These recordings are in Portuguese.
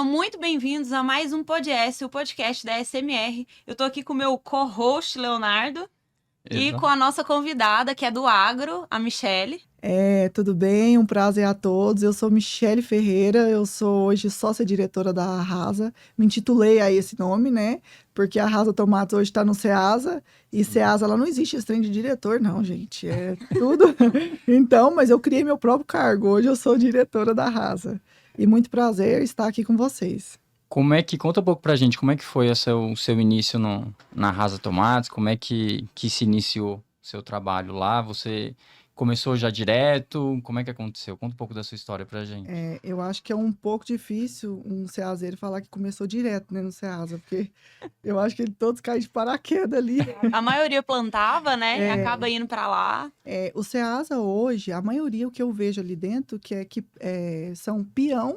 Sejam muito bem-vindos a mais um podcast, o podcast da SMR. Eu tô aqui com o meu co-host, Leonardo, e com a nossa convidada, que é do agro, a Michele. Tudo bem? Um prazer a todos. Eu sou Michele Ferreira, eu sou hoje sócia-diretora da Arrasa. Me intitulei a esse nome, né? Porque a Arrasa Tomates hoje está no Ceasa, e Ceasa, ela não existe esse trem de diretor, não, gente. É tudo. Então, mas eu criei meu próprio cargo. Hoje eu sou diretora da Arrasa. E muito prazer estar aqui com vocês. Conta um pouco pra gente, como é que foi o seu início na Arrasa Tomates? Como é que se iniciou o seu trabalho lá? Você começou já direto? Como é que aconteceu? Conta um pouco da sua história pra gente. Eu acho que é um pouco difícil um ceaseiro falar que começou direto, né, no Ceasa, porque eu acho que todos caem de paraquedas ali. A maioria plantava, né? E acaba indo pra lá. O Ceasa hoje, a maioria o que eu vejo ali dentro, são peão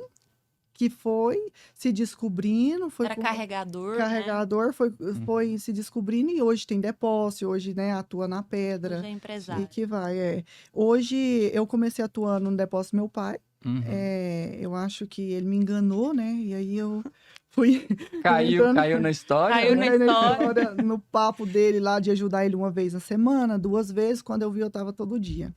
que foi se descobrindo, Era carregador, carregador, né? foi se descobrindo e hoje tem depósito, hoje, né, atua na pedra. Hoje é empresário. E que vai. Hoje eu comecei atuando no depósito do meu pai. Eu acho que ele me enganou, né? E aí eu fui... Caiu na história? Caiu na história. No papo dele lá de ajudar ele uma vez na semana, 2 vezes, quando eu vi eu tava todo dia.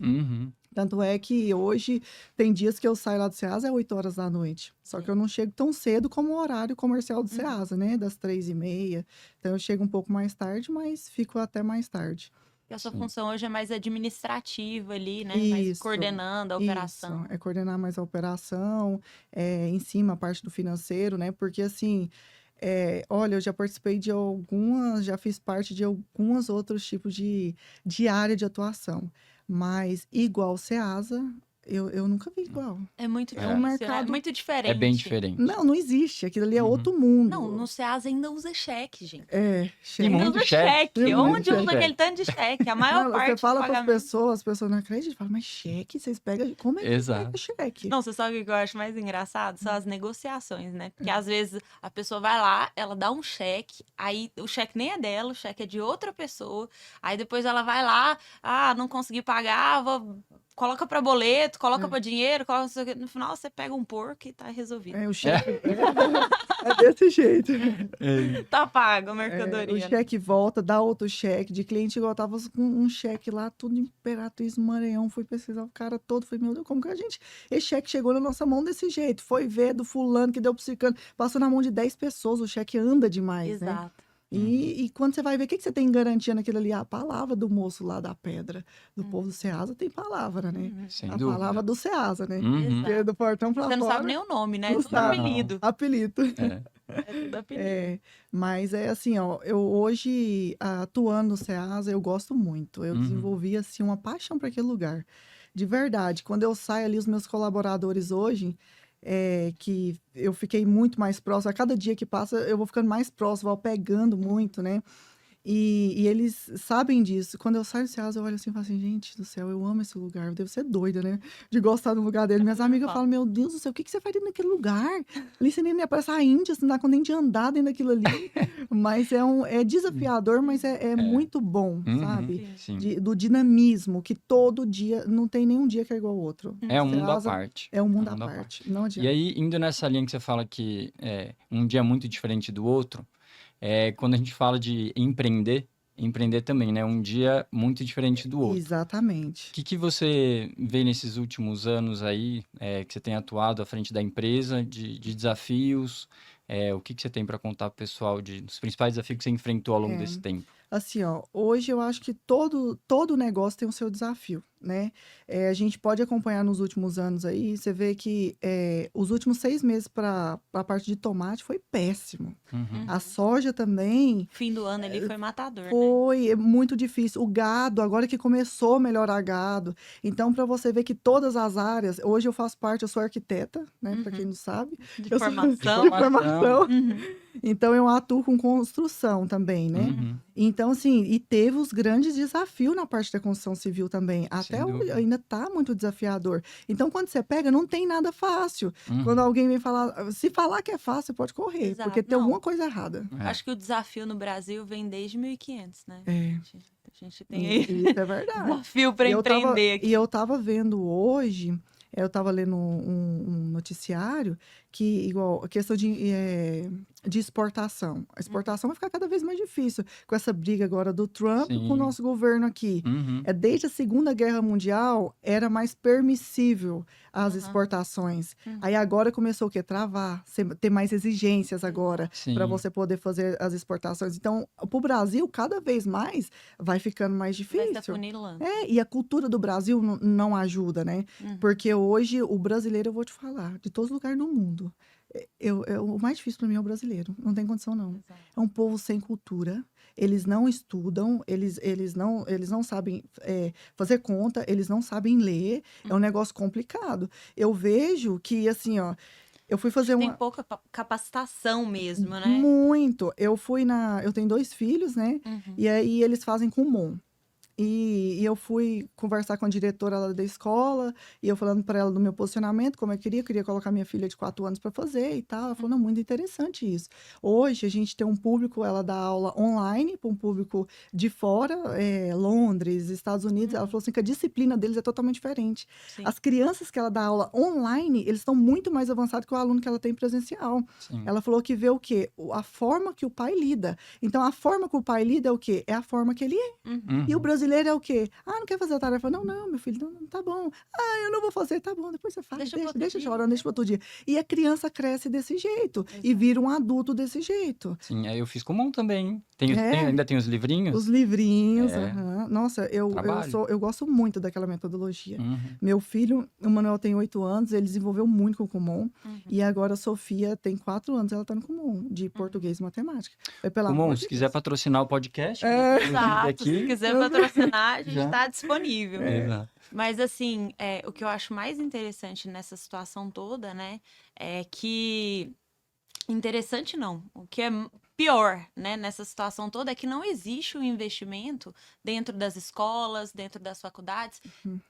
Tanto é que hoje tem dias que eu saio lá do Ceasa às 8 horas da noite. Só que eu não chego tão cedo como o horário comercial do Ceasa, né? Das 3h30. Então eu chego um pouco mais tarde, mas fico até mais tarde. E a sua função hoje é mais administrativa ali, né? Isso, mais coordenando a operação. Isso, é coordenar mais a operação, em cima a parte do financeiro, né? Porque assim, olha, eu já participei já fiz parte de alguns outros tipos de área de atuação. Mas igual o Ceasa, eu nunca vi igual. É muito É difícil, um né? mercado... É muito diferente. É bem diferente. Não existe. Aquilo ali é outro mundo. Não, no Ceasa ainda usa cheque, gente. Cheque. E muito usa cheque. cheque. Onde usa cheque. aquele tanto de cheque? A maior parte Você fala do para pagamento... as pessoas não acreditam. Falam, mas cheque, vocês pegam... Como é que pega cheque? Não, você sabe o que eu acho mais engraçado? São as negociações, né? Porque às vezes a pessoa vai lá, ela dá um cheque, aí o cheque nem é dela, o cheque é de outra pessoa, aí depois ela vai lá, não consegui pagar, coloca pra boleto, coloca pra dinheiro, coloca... No final você pega um porco e tá resolvido. O cheque... é desse jeito. Tá pago a mercadoria. O cheque volta, dá outro cheque. De cliente igual tava com um cheque lá, tudo Imperatriz, Maranhão. Fui pesquisar o cara todo. Falei, meu Deus, como que esse cheque chegou na nossa mão desse jeito? Foi ver do fulano que deu pro ciclano. Passou na mão de 10 pessoas. O cheque anda demais, né? Exato. E quando você vai ver, o que você tem em garantia naquilo ali? A palavra do moço lá da pedra, do povo do Ceasa, tem palavra, né? Sem a dúvida. palavra do Ceasa, né? Exato. Do portão pra Você fora. não sabe nem o nome, né? É Não tudo sabe. apelido. Apelido. É tudo apelido. Mas é assim, ó, eu hoje, atuando no Ceasa, eu gosto muito. Eu desenvolvi, assim, uma paixão para aquele lugar. De verdade, quando eu saio ali, os meus colaboradores hoje, que eu fiquei muito mais próximo. A cada dia que passa, eu vou ficando mais próximo, vou pegando muito, né? E eles sabem disso. Quando eu saio do Ceasa, eu olho assim e falo assim, gente do céu, eu amo esse lugar. Eu devo ser doida, né? De gostar do lugar dele. Minhas amigas falam, meu Deus do céu, o que você faz dentro daquele lugar? Ali você nem parece a Índia, você não dá conta nem de andar dentro daquilo ali. Mas é desafiador, mas é muito bom, sabe? Sim. Do dinamismo, que todo dia, não tem nenhum dia que é igual ao outro. É um mundo à parte. É um mundo à parte. Não adianta. E aí, indo nessa linha que você fala que um dia é muito diferente do outro, quando a gente fala de empreender também, né? Um dia muito diferente do outro. Exatamente. O que você vê nesses últimos anos aí, que você tem atuado à frente da empresa, de desafios? O que você tem para contar pro pessoal dos principais desafios que você enfrentou ao longo desse tempo? Assim, ó, hoje eu acho que todo negócio tem o seu desafio, né? A gente pode acompanhar nos últimos anos aí, você vê que os últimos 6 meses para a parte de tomate foi péssimo. A soja também... Fim do ano ali foi matador, Foi muito difícil. O gado, agora que começou a melhorar gado. Então, para você ver que todas as áreas... Hoje eu faço parte, eu sou arquiteta, né? Para quem não sabe. De Eu sou- formação. de formação. Então, eu atuo com construção também, né? Então, assim, e teve os grandes desafios na parte da construção civil também. Até hoje ainda tá muito desafiador. Então, quando você pega, não tem nada fácil. Quando alguém vem falar... Se falar que é fácil, você pode correr. Exato. Porque tem Não. alguma coisa errada. Acho que o desafio no Brasil vem desde 1500, né? A gente tem aí Isso é verdade. desafio para empreender aqui. E eu tava vendo hoje Eu estava lendo um noticiário que, igual, a questão de exportação. A exportação vai ficar cada vez mais difícil com essa briga agora do Trump com o Sim. nosso governo aqui. Uhum. Desde a Segunda Guerra Mundial, era mais permissível as Aham. exportações. Uhum. Aí agora começou o quê? Travar, ter mais exigências agora para Sim. você poder fazer as exportações. Então, para o Brasil, cada vez mais vai ficando mais Vai se difícil. afunilando. E a cultura do Brasil não ajuda, né? Uhum. Porque hoje o brasileiro, eu vou te falar, de todos os lugares do mundo, o mais difícil para mim é o brasileiro. Não tem condição, não. Exato. É um povo sem cultura. Eles não estudam, eles não sabem fazer conta, eles não sabem ler. É um negócio complicado. Eu vejo que, assim, ó, eu fui fazer Tem uma. pouca capacitação mesmo, né? Muito. Eu tenho 2 filhos, né? Uhum. E aí eles fazem Kumon. E eu fui conversar com a diretora lá da escola, e eu falando para ela do meu posicionamento, como eu queria colocar minha filha de 4 anos para fazer e tal. Ela falou, não, muito interessante isso. Hoje a gente tem um público, ela dá aula online para um público de fora, Londres, Estados Unidos. Ela falou assim que a disciplina deles é totalmente diferente. Sim. As crianças que ela dá aula online, eles estão muito mais avançados que o aluno que ela tem presencial. Sim. Ela falou que vê o quê? A forma que o pai lida. Então, a forma que o pai lida é o quê? É a forma que ele é. Uhum. E o Uhum. brasileiro é o quê? Ah, não quer fazer a tarefa? Não, meu filho, não, tá bom. Ah, eu não vou fazer, tá bom, depois você faz, Deixa pro outro deixa dia, chorando, né? deixa para outro dia. E a criança cresce desse jeito e Exato. vira um adulto desse jeito. Sim, aí eu fiz comum também, hein? É. Ainda tem os livrinhos? Os livrinhos, É. aham. Nossa, Trabalho. eu gosto muito daquela metodologia. Uhum. Meu filho, o Manuel tem 8 anos, ele desenvolveu muito com o Kumon. Uhum. E agora a Sofia tem 4 anos, ela tá no Kumon, de português e matemática. Foi pelo Kumon, amor se de quiser Deus. patrocinar o podcast, inclusive Exato. Se aqui. quiser patrocinar, a gente Já. está disponível. Exato. Mas, assim, o que eu acho mais interessante nessa situação toda, né, é que... Interessante não. O que é pior, né, nessa situação toda é que não existe o investimento dentro das escolas, dentro das faculdades,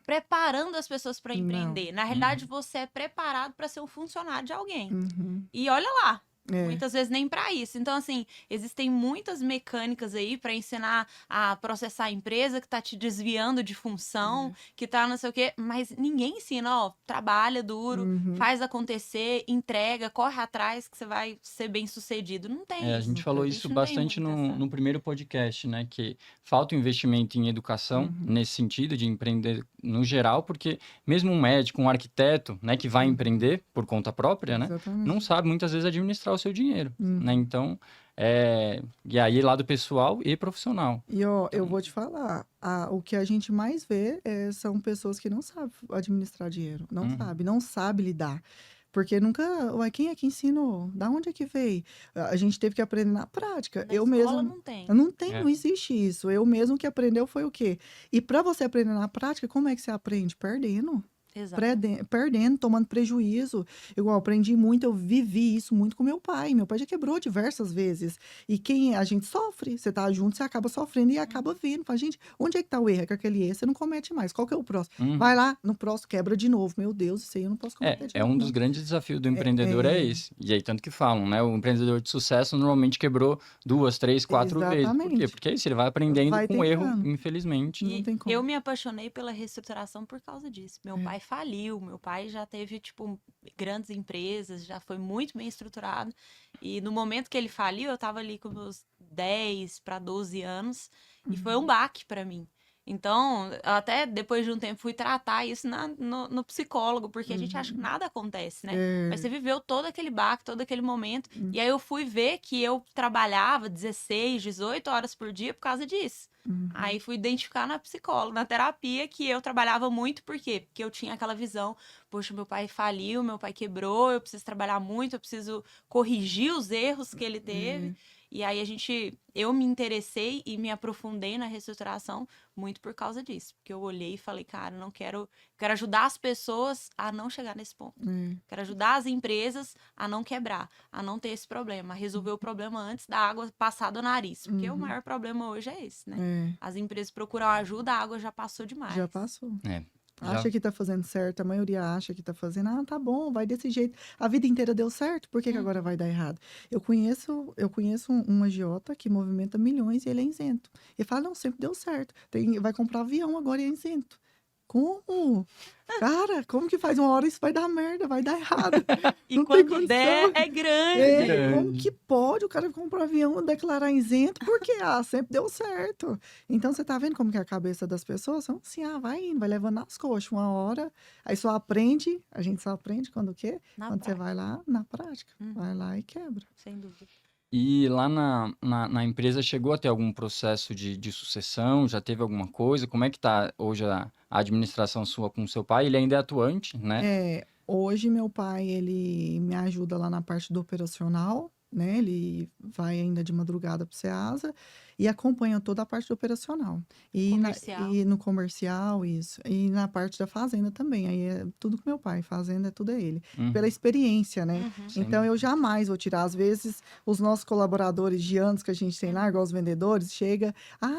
preparando as pessoas para Não. empreender. Na realidade, você é preparado para ser um funcionário de alguém. Uhum. E olha lá. É. Muitas vezes nem para isso. Então, assim, existem muitas mecânicas aí para ensinar a processar a empresa que tá te desviando de função, que tá não sei o quê, mas ninguém ensina, ó, trabalha duro, Uhum. faz acontecer, entrega, corre atrás que você vai ser bem sucedido. Não tem A isso. gente falou A isso gente não tem bastante muito essa- no primeiro podcast, né? Que falta um investimento em educação nesse sentido de empreender no geral, porque mesmo um médico, um arquiteto, né, que vai empreender por conta própria, né, Exatamente. não sabe muitas vezes administrar o seu dinheiro, né? Então, e aí lado pessoal e profissional. E ó, eu Então- vou te falar, o que a gente mais vê são pessoas que não sabem administrar dinheiro, não sabe lidar. Porque nunca, ué, quem é que ensinou? Da onde é que veio? A gente teve que aprender na prática. Na Eu escola mesmo não tem. não tem, É. não existe isso. Eu mesmo que aprendeu foi o quê? E para você aprender na prática, como é que você aprende? Perdendo. Exato. Perdendo, tomando prejuízo. Igual, eu aprendi muito, eu vivi isso muito com meu pai. Meu pai já quebrou diversas vezes. E a gente sofre, você tá junto, você acaba sofrendo e acaba vendo. Fala, gente, onde é que tá o erro? É que aquele erro você não comete mais. Qual que é o próximo? Uhum. Vai lá, no próximo, quebra de novo. Meu Deus, isso aí eu não posso cometer de É novo, um dos não. grandes desafios do empreendedor é esse. E aí, tanto que falam, né? O empreendedor de sucesso normalmente quebrou 2, 3, 4 vezes. Por quê? Exatamente. Porque é isso, ele vai aprendendo Vai com erro, tentando. infelizmente. Não E tem como. eu me apaixonei pela reestruturação por causa disso. Meu pai faliu, meu pai já teve, tipo, grandes empresas, já foi muito bem estruturado. E no momento que ele faliu, eu tava ali com meus 10 para 12 anos e foi um baque para mim. Então, eu até depois de um tempo fui tratar isso no psicólogo, porque a gente acha que nada acontece, né? Mas você viveu todo aquele baque, todo aquele momento. E aí eu fui ver que eu trabalhava 16, 18 horas por dia por causa disso. Aí fui identificar na psicóloga, na terapia, que eu trabalhava muito, por quê? Porque eu tinha aquela visão, poxa, meu pai faliu, meu pai quebrou, eu preciso trabalhar muito, eu preciso corrigir os erros que ele teve. E aí eu me interessei e me aprofundei na reestruturação muito por causa disso. Porque eu olhei e falei, cara, quero ajudar as pessoas a não chegar nesse ponto. Quero ajudar as empresas a não quebrar, a não ter esse problema, a resolver o problema antes da água passar do nariz. Porque o maior problema hoje é esse, né? As empresas procuram ajuda, a água já passou demais. Já passou. Já- Acha que tá fazendo certo, a maioria acha que tá fazendo, tá bom, vai desse jeito. A vida inteira deu certo, por que que agora vai dar errado? Eu conheço um agiota que movimenta milhões e ele é isento. Ele fala, não, sempre deu certo. Vai comprar avião agora e é isento. como? Cara, como que faz? Uma hora isso vai dar merda, vai dar errado. E Não tem quando der, condição. é grande. Como que pode o cara comprar um avião e declarar isento? Porque, sempre deu certo. Então, você tá vendo como que é a cabeça das pessoas? São assim, vai indo, vai levando nas coxas uma hora. Aí só aprende, a gente só aprende quando o quê? Na Quando você prática. vai lá, na prática. Uhum. Vai lá e quebra. Sem dúvida. E lá na empresa chegou a ter algum processo de sucessão? Já teve alguma coisa? Como é que tá hoje a administração sua com o seu pai? Ele ainda é atuante, né? Hoje meu pai, ele me ajuda lá na parte do operacional, né? Ele vai ainda de madrugada para o SEASA e acompanha toda a parte do operacional. Comercial. E no comercial, isso. E na parte da fazenda também. Aí é tudo com meu pai. Fazenda, tudo é ele. Pela experiência, né? Uhum. Sem Então, eu jamais vou tirar. Às vezes, os nossos colaboradores de anos que a gente tem lá, igual os vendedores, chega,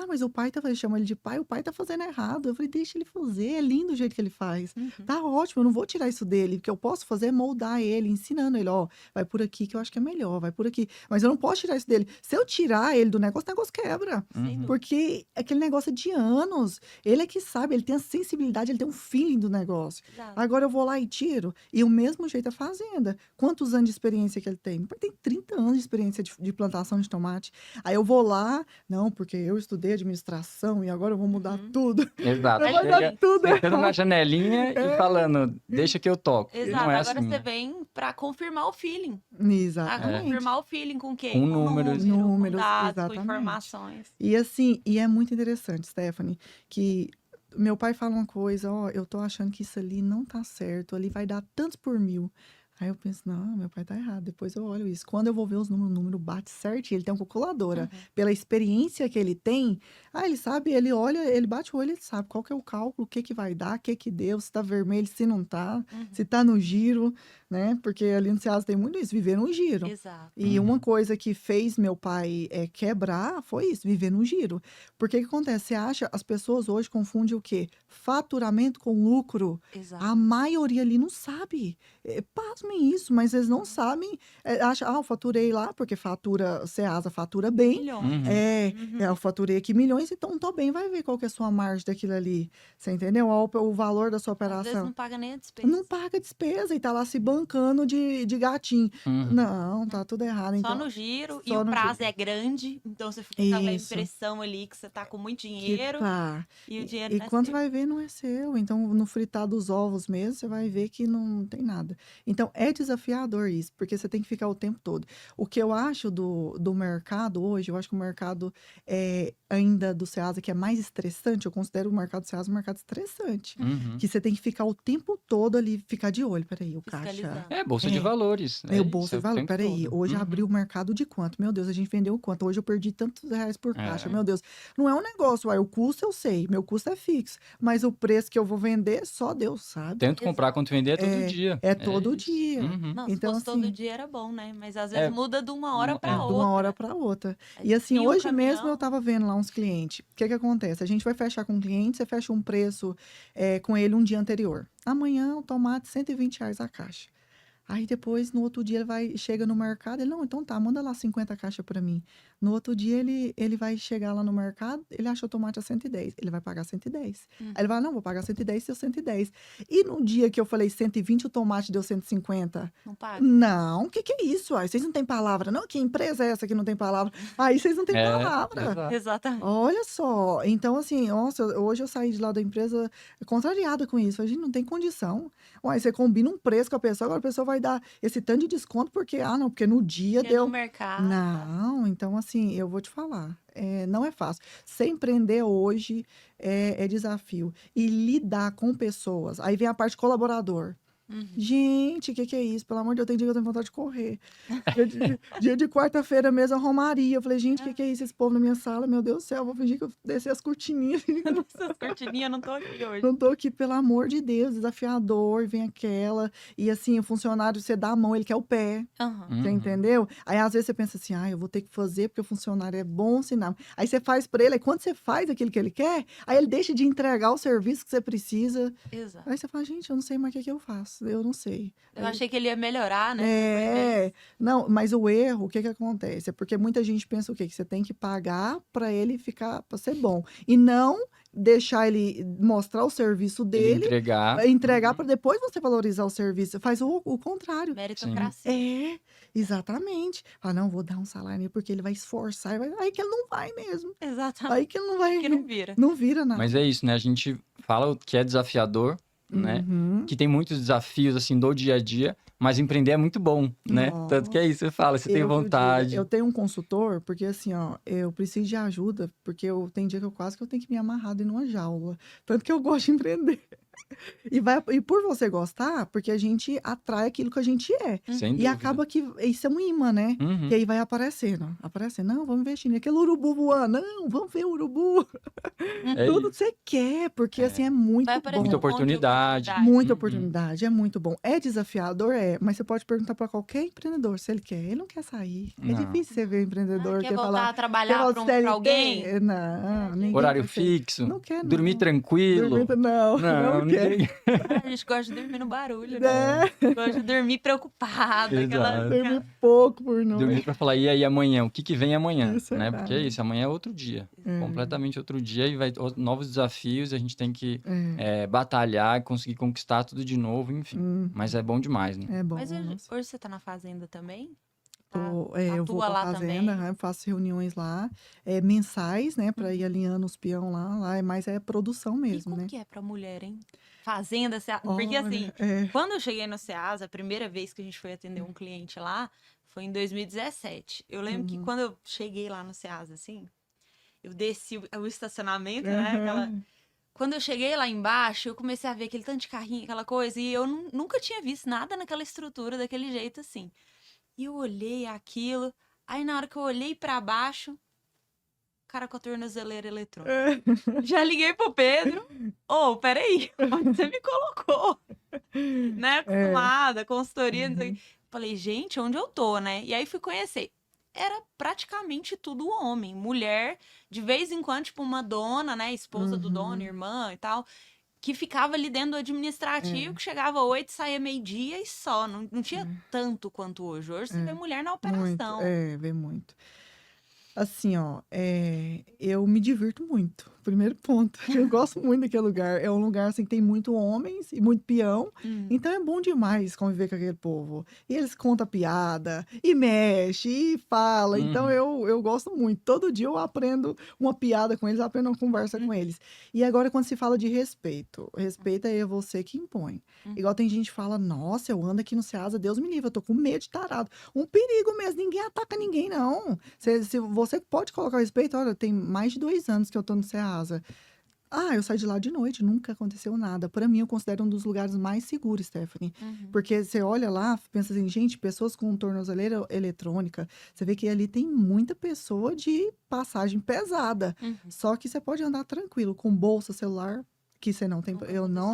mas o pai tá fazendo, chama ele de pai, o pai tá fazendo errado. Eu falei, deixa ele fazer, é lindo o jeito que ele faz. Uhum. Tá ótimo, eu não vou tirar isso dele. O que eu posso fazer é moldar ele, ensinando ele, vai por aqui que eu acho que é melhor, vai por aqui. Mas eu não posso tirar isso dele. Se eu tirar ele do negócio, o negócio quebra. Sem dúvida. Porque aquele negócio é de anos. Ele é que sabe, ele tem a sensibilidade, ele tem um feeling do negócio. Exato. Agora eu vou lá e tiro. E o mesmo jeito a fazenda. Quantos anos de experiência que ele tem? Meu pai tem 30 anos de experiência de plantação de tomate. Aí eu vou lá, não, porque eu estudei administração e agora eu vou mudar tudo. Exato. Vai dar Chega tudo sentando na errado. janelinha e falando, deixa que eu toco. Exato. Não é Agora assim, você né? vem pra confirmar o feeling. Exatamente. Confirmar o feeling com quê? Com números. Com Números, dados, com exatamente. informações. E assim, e é muito interessante, Stephanie, que meu pai fala uma coisa, eu tô achando que isso ali não tá certo, ali vai dar tantos por mil. Aí eu penso, não, meu pai tá errado. Depois eu olho isso. Quando eu vou ver os números, o número bate certinho. Ele tem uma calculadora. Pela experiência que ele tem, ele sabe, ele olha, ele bate o olho, ele sabe qual que é o cálculo, o que que vai dar, o que que deu, se tá vermelho, se não tá, se tá no giro, né? Porque ali no Ceasa tem muito isso, viver no giro. Exato. E uma coisa que fez meu pai quebrar foi isso, viver no giro. Porque o que acontece? Você acha, as pessoas hoje confundem o quê? Faturamento com lucro. Exato. A maioria ali não sabe. Pasmem isso, mas eles não sabem. Acha, eu faturei lá, porque Ceasa fatura bem. Milhões. Eu faturei aqui milhões, então tô bem, vai ver qual que é a sua margem daquilo ali. Você entendeu? O valor da sua Às vezes operação. não paga nem a despesa. Não paga despesa e tá lá se bancando de gatinho. Não, tá tudo errado. Só Então, no giro, e só o no prazo giro. é grande, então você fica com aquela Isso. impressão ali que você tá com muito Que dinheiro tá. e o dinheiro E não é quando seu. vai ver, não é seu. Então, no fritar dos ovos mesmo, você vai ver que não tem nada. Então, é desafiador isso, porque você tem que ficar o tempo todo. O que eu acho do mercado hoje, eu acho que o mercado ainda do Ceasa, que é mais estressante, eu considero o mercado do Ceasa um mercado estressante. Que você tem que ficar o tempo todo ali, ficar de olho. Peraí, o caixa... Fiscalizando. É, bolsa de valores. o bolsa de valor. tempo Peraí, todo. hoje abriu o mercado de quanto? Meu Deus, a gente vendeu quanto? Hoje eu perdi tantos reais por caixa. Meu Deus. Não é um negócio, o custo eu sei, meu custo é fixo. Mas o preço que eu vou vender, só Deus sabe. Tanto comprar quanto vender é todo dia. É todo isso. dia. Não, se Então, fosse todo assim, dia era bom, né? Mas às vezes muda de uma hora pra de outra. uma hora para outra. Aí E assim, desvia o hoje mesmo caminhão. eu tava vendo lá uns clientes. O que que acontece? A gente vai fechar com um cliente, você fecha um preço com ele um dia anterior. Amanhã o tomate, R$ 120 a caixa. Aí depois, no outro dia, chega no mercado, ele, não, então tá, manda lá 50 caixas para mim. No outro dia, ele vai chegar lá no mercado, ele acha o tomate a 110, ele vai pagar 110. Aí ele vai, não, vou pagar 110, deu 110. E no dia que eu falei 120, o tomate deu 150. Não paga. Não, o que que é isso? Aí vocês não têm palavra. Não, que empresa é essa que não tem palavra? Aí vocês não têm palavra. Exato. Exatamente. Olha só, então assim, nossa, hoje eu saí de lá da empresa contrariada com isso. A gente não tem condição. Uai, você combina um preço com a pessoa, agora a pessoa vai dar esse tanto de desconto porque, não, porque no dia Porque no deu. mercado. Não, então assim, eu vou te falar, não é fácil. Ser empreender hoje é desafio. E lidar com pessoas, aí vem a parte colaborador. Gente, o que é isso? Pelo amor de Deus, tem dia que eu tenho vontade de correr. Dia de quarta-feira mesmo, a Romaria. Eu falei, gente, o que é isso? Esse povo na minha sala, meu Deus do céu, eu vou fingir que eu desci as cortininhas. Essas cortininhas, eu não tô aqui hoje. Não tô aqui, pelo amor de Deus, desafiador, vem aquela. E assim, o funcionário, você dá a mão, ele quer o pé. Você entendeu? Aí às vezes você pensa assim, eu vou ter que fazer porque o funcionário é bom sinal. Aí você faz pra ele, aí quando você faz aquilo que ele quer, aí ele deixa de entregar o serviço que você precisa. Exato. Aí você fala, gente, eu não sei mais o que eu faço. Eu não sei. Eu achei que ele ia melhorar, né? Não, mas o erro, o que acontece? É porque muita gente pensa o quê? Que você tem que pagar para ele ficar, para ser bom. E não deixar ele mostrar o serviço Ele dele, entregar Uhum. para depois você valorizar o serviço. Faz o contrário. Meritocracia. É, exatamente. Ah, não, vou dar um salário nele porque ele vai esforçar. Aí que ele não vai mesmo. Exatamente. Aí que ele não vai. Que não vira. Não vira nada. Mas é isso, né? A gente fala que é desafiador, né? Uhum. Que tem muitos desafios, assim, do dia a dia, mas empreender é muito bom, né? Tanto que é isso, você fala, você tem Eu que eu digo, vontade. eu tenho um consultor, porque assim, ó, eu preciso de ajuda, porque tem dia que eu quase que eu tenho que me amarrar dentro de uma jaula. Tanto que eu gosto de empreender. E por você gostar, porque a gente atrai aquilo que a gente é. Sem E dúvida. acaba que isso é um imã, né? Uhum. E aí vai aparecendo. Não, vamos investir naquele urubu voando. Não, vamos ver o urubu. É Tudo isso. que você quer, porque assim é muito Vai aparecer Muita um monte de oportunidade. Muita Uhum. oportunidade, é muito bom. É desafiador, mas você pode perguntar para qualquer empreendedor se ele quer. Ele não quer sair. É Não. difícil você ver um empreendedor Quer que voltar falar. a trabalhar volta pra CLT? alguém? Não, ninguém Horário quer. fixo, Não quer, não. dormir tranquilo. Dormir, não quer. ninguém... A gente gosta de dormir no barulho, né? É, Gosta de dormir preocupada. Exato. dormir pouco por noite. Dormir pra falar, e aí amanhã? O que vem amanhã? Isso é Né? Porque é verdade. isso, amanhã é outro dia. É. Completamente outro dia e vai novos desafios, a gente tem que É. batalhar, conseguir conquistar tudo de novo, enfim. Hum, Mas é bom demais, né? é bom. Mas hoje nossa. você tá na fazenda também? Tá? Eu vou Atua pra lá fazenda, também? eu faço reuniões lá, mensais, né, para ir alinhando os peão lá, mas é produção E mesmo, como né? que é pra mulher, hein? Fazenda, porque assim, Olha, quando eu cheguei no Ceasa, a primeira vez que a gente foi atender um cliente lá foi em 2017. Eu lembro que Uhum. quando eu cheguei lá no Ceasa, assim, eu desci o estacionamento, né? Aham. Quando eu cheguei lá embaixo, eu comecei a ver aquele tanto de carrinho, aquela coisa, e eu nunca tinha visto nada naquela estrutura daquele jeito assim. E eu olhei aquilo, aí na hora que eu olhei pra baixo, cara com a tornozeleira eletrônica. Já liguei pro Pedro. Peraí, onde você me colocou? Né? Acostumada, consultoria, não sei o quê. Falei, gente, onde eu tô, né? E aí fui conhecer. Era praticamente tudo homem. Mulher, de vez em quando, tipo, uma dona, né? Esposa do dono, irmã e tal, que ficava ali dentro do administrativo, que chegava 8, saía meio-dia e só. Não tinha tanto quanto hoje. Hoje você vê mulher na Muito, operação. vê muito. Assim, ó, eu me divirto muito. Primeiro ponto. Eu gosto muito daquele lugar. É um lugar assim que tem muito homens e muito peão. Então é bom demais conviver com aquele povo. E eles contam piada, e mexe, e fala. Então eu gosto muito. Todo dia eu aprendo uma piada com eles, aprendo uma conversa com eles. E agora, quando se fala de respeito, respeito é você que impõe. Igual tem gente que fala, nossa, eu ando aqui no Ceasa, Deus me livre, eu tô com medo de tarado. Um perigo mesmo, ninguém ataca ninguém, não. Se você pode colocar o respeito, olha, tem mais de 2 anos que eu tô no Ceasa. Eu saí de lá de noite, nunca aconteceu nada. Para mim, eu considero um dos lugares mais seguros, Stephanie. Porque você olha lá, pensa assim, gente, pessoas com tornozeleira eletrônica, você vê que ali tem muita pessoa de passagem pesada. Só que você pode andar tranquilo, com bolsa, celular, que você não tem.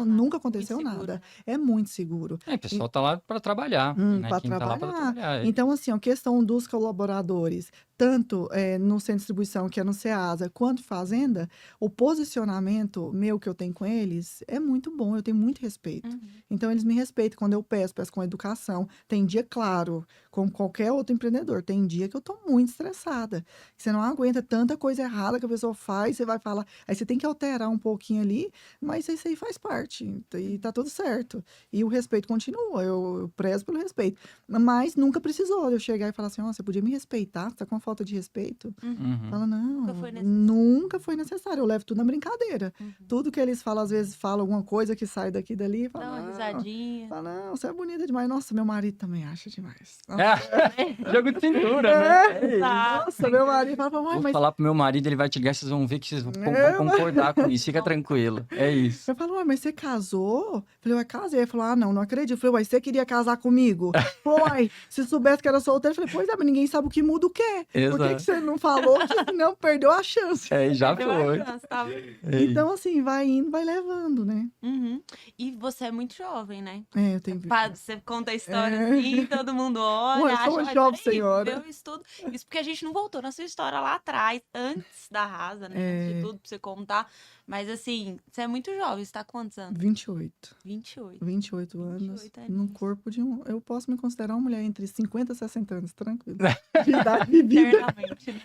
Nunca aconteceu Muito seguro, nada. né? É muito seguro. O pessoal tá lá para trabalhar, né? Para Quem tá lá para trabalhar. trabalhar. Então, assim, a questão dos colaboradores, tanto no centro de distribuição, que é no Ceasa, quanto fazenda, o posicionamento meu que eu tenho com eles é muito bom, eu tenho muito respeito. Então, eles me respeitam quando eu peço com educação. Tem dia, claro, como qualquer outro empreendedor, tem dia que eu tô muito estressada. Você não aguenta tanta coisa errada que a pessoa faz, você vai falar, aí você tem que alterar um pouquinho ali, mas isso aí faz parte, e tá tudo certo. E o respeito continua, eu prezo pelo respeito. Mas nunca precisou eu chegar e falar assim, você podia me respeitar? Você tá com uma falta de respeito? Fala, não, nunca foi necessário. Eu levo tudo na brincadeira. Tudo que eles falam, às vezes falam alguma coisa que sai daqui e dali. Fala, Dá uma risadinha. Fala, não, você é bonita demais. Nossa, meu marido também acha demais. Jogo de cintura, né? Nossa, meu marido fala, Vou falar pro meu marido, ele vai te ligar, vocês vão ver que vocês vão concordar com isso. Fica tranquilo. É isso. Eu falo, mas você casou? Eu falei, eu casei. Ele falou, não acredito. Eu falei, você queria casar comigo? Foi. Se soubesse que era solteiro, eu falei, pois é, mas ninguém sabe o que muda o quê? Exato. Por que você não falou? Que não perdeu a chance. Já foi. Então, assim, vai indo, vai levando, né? E você é muito jovem, né? Eu tenho... Você conta a história assim, todo mundo olha, Ué, sou acha, jovem, senhora. Eu estudo. Isso porque a gente não voltou na sua história lá atrás, antes da Rasa, né? Antes de tudo, pra você contar. Mas assim, você é muito jovem, você tá com quantos anos? 28. 28. 28 anos. 28 No aninhos. corpo de um. Eu posso me considerar uma mulher entre 50 e 60 anos, tranquilo. De idade de vida. Eternamente, né?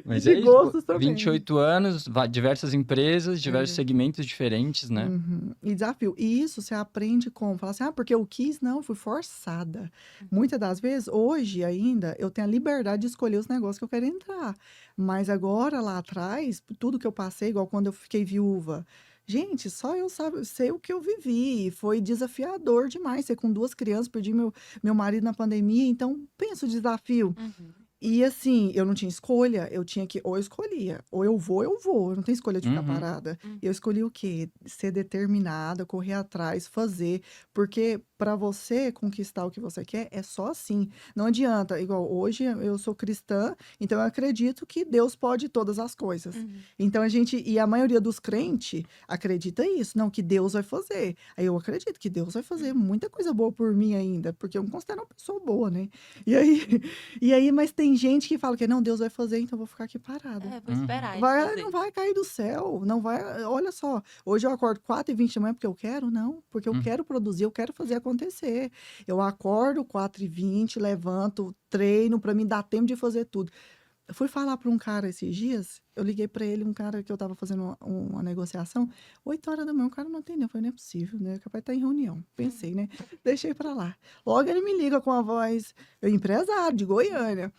Mas De é isso, pô, gostos também. 28 anos, diversas empresas, diversos segmentos diferentes, né? Uhum. E desafio. E isso você aprende como? Falar assim, porque eu quis, não, eu fui forçada. Muitas das vezes, hoje ainda, eu tenho a liberdade de escolher os negócios que eu quero entrar. Mas agora, lá atrás, tudo que eu passei, igual quando eu fiquei viúva. Gente, só eu sei o que eu vivi. Foi desafiador demais. Ser com 2 crianças, perdi meu marido na pandemia. Então, pensa o desafio. Uhum. E assim, eu não tinha escolha, eu tinha que, ou eu escolhia, ou eu vou, eu não tenho escolha de ficar Uhum. parada. Uhum. Eu escolhi o quê? Ser determinada, correr atrás, fazer, porque para você conquistar o que você quer, é só assim. Não adianta, igual hoje eu sou cristã, então eu acredito que Deus pode todas as coisas. Uhum. Então e a maioria dos crentes acredita isso, não, que Deus vai fazer. Aí eu acredito que Deus vai fazer muita coisa boa por mim ainda, porque eu me considero uma pessoa boa, né? E aí, mas tem gente que fala que não, Deus vai fazer, então eu vou ficar aqui parada. Vou esperar ele Vai, fazer. não vai cair do céu, não vai. Olha só, hoje eu acordo 4h20 da manhã porque eu quero? Não, porque eu quero produzir, eu quero fazer acontecer. Eu acordo 4h20, levanto, treino para me dar tempo de fazer tudo. Eu fui falar para um cara esses dias, eu liguei para ele, um cara que eu tava fazendo uma negociação, 8h da manhã, o cara não atendeu, eu falei, não é possível, né? Capaz de estar em reunião. Pensei, né? Deixei para lá. Logo ele me liga com a voz, eu empresário de Goiânia.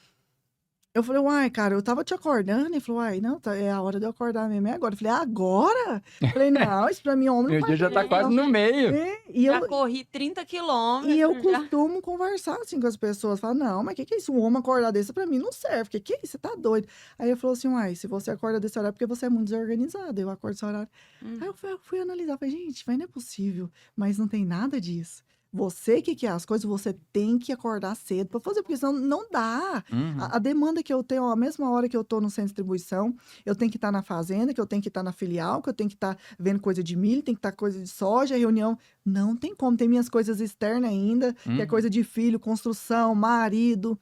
Eu falei, uai, cara, eu tava te acordando. Ele falou, uai, não, é a hora de eu acordar mesmo, é agora. Eu falei, agora? Eu falei, não, isso pra mim, homem Meu não dia faz já tá isso, quase não. no meio. E Já eu, corri 30 e eu quilômetros. Já. costumo conversar assim com as pessoas. Falar, não, mas que é isso? Um homem acordar desse pra mim não serve. Que é isso? Você tá doido? Aí ele falou assim, uai, se você acorda desse horário é porque você é muito desorganizado. Eu acordo desse horário. Aí eu fui analisar, falei, gente, mas não é possível. Mas não tem nada disso. Você que quer as coisas, você tem que acordar cedo para fazer, porque senão não dá. Uhum. A demanda que eu tenho, a mesma hora que eu tô no centro de distribuição, eu tenho que estar na fazenda, que eu tenho que estar na filial, que eu tenho que estar vendo coisa de milho, tem que estar coisa de soja, reunião. Não tem como, tem minhas coisas externas ainda, que é coisa de filho, construção, marido.